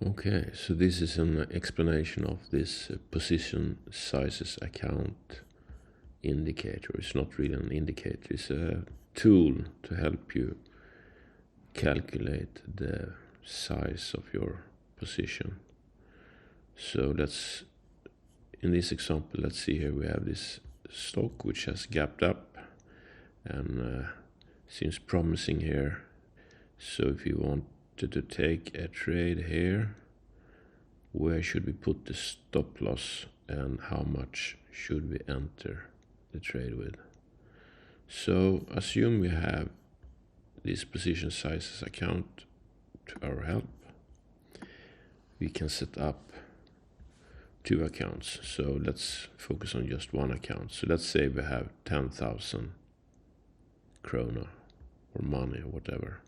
Okay, so this is an explanation of this position sizes account indicator. It's not really an indicator, it's a tool to help you calculate the size of your position. So let's, in this example, let's see here we have this stock which has gapped up and seems promising here. So if you wanted to take a trade here, where should we put the stop loss and how much should we enter the trade with? So assume we have this position sizes account to our help. We can set up two accounts. So let's focus on just one account. So let's say we have 10,000 krona or money or whatever.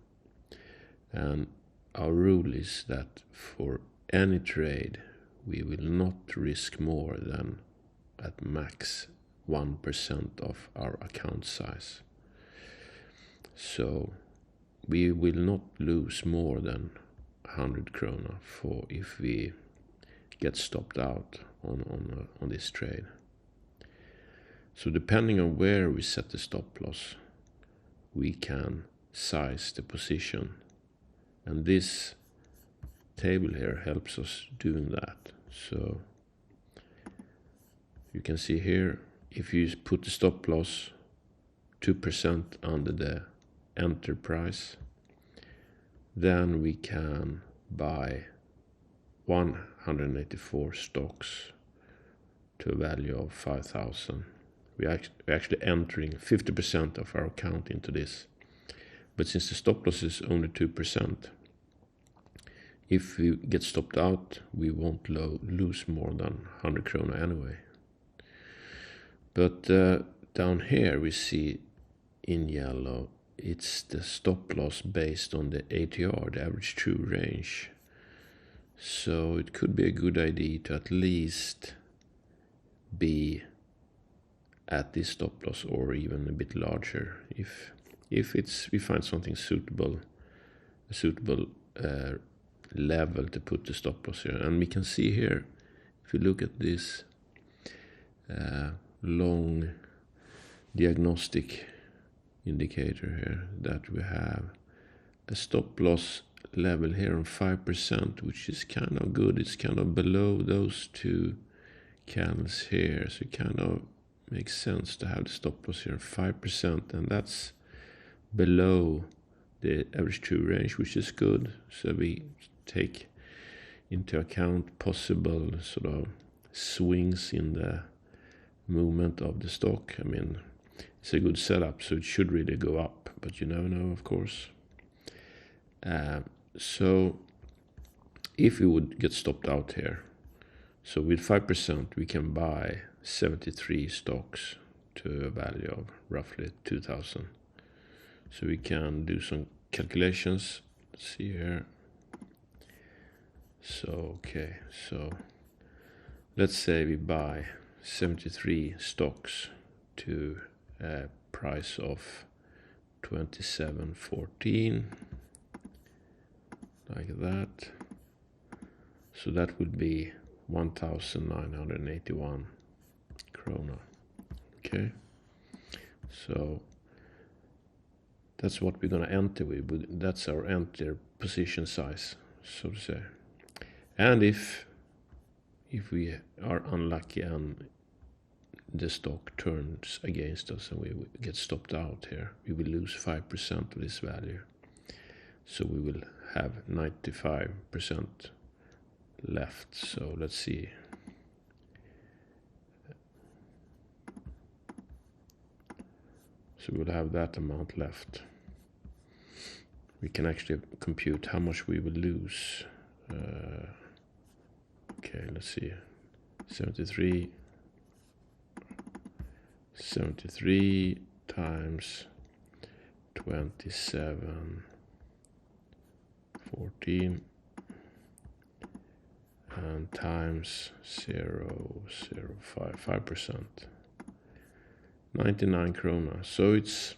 And our rule is that for any trade, we will not risk more than at max 1% of our account size. So we will not lose more than 100 krona for if we get stopped out on this trade. So depending on where we set the stop loss, we can size the position. And this table here helps us doing that. So you can see here, if you put the stop loss 2% under the enter price, then we can buy 184 stocks to a value of 5,000. We're actually entering 50% of our account into this. But since the stop loss is only 2%, if we get stopped out, we won't lose more than 100 krona anyway. But down here we see in yellow, it's the stop loss based on the ATR, the average true range. So it could be a good idea to at least be at this stop loss or even a bit larger if we find something suitable, a suitable level to put the stop loss here. And we can see here, if you look at this long diagnostic indicator here, that we have a stop loss level here on 5%, which is kind of good. It's kind of below those two candles here, so it kind of makes sense to have the stop loss here 5%, and that's below the average true range, which is good. So we take into account possible sort of swings in the movement of the stock. I mean, it's a good setup, so it should really go up, but you never know, of course. So if we would get stopped out here, so with 5% we can buy 73 stocks to a value of roughly 2,000. So we can do some calculations. Let's see here. So okay, so let's say we buy 73 stocks to a price of 27.14, like that. So that would be 1,981 krona. Okay, so that's what we're gonna enter with. That's our enter position size, so to say. And if we are unlucky and the stock turns against us and we get stopped out here, we will lose 5% of this value. So we will have 95% left. So let's see. So we'll have that amount left. We can actually compute how much we will lose. Okay, let's see. 73 times 27.14 and times 0.055%. 99 krona. So it's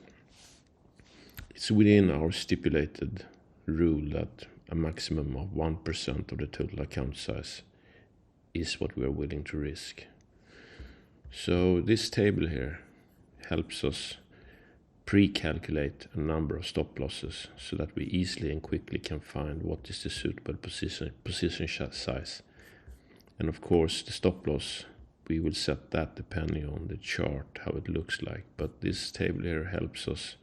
within our stipulated rule that a maximum of 1% of the total account size is what we are willing to risk. So this table here helps us pre-calculate a number of stop losses so that we easily and quickly can find what is the suitable position size. And of course the stop loss, we will set that depending on the chart, how it looks like. But this table here helps us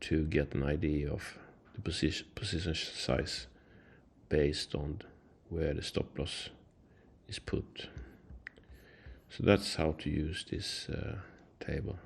to get an idea of the position size based on where the stop loss is put. So that's how to use this table.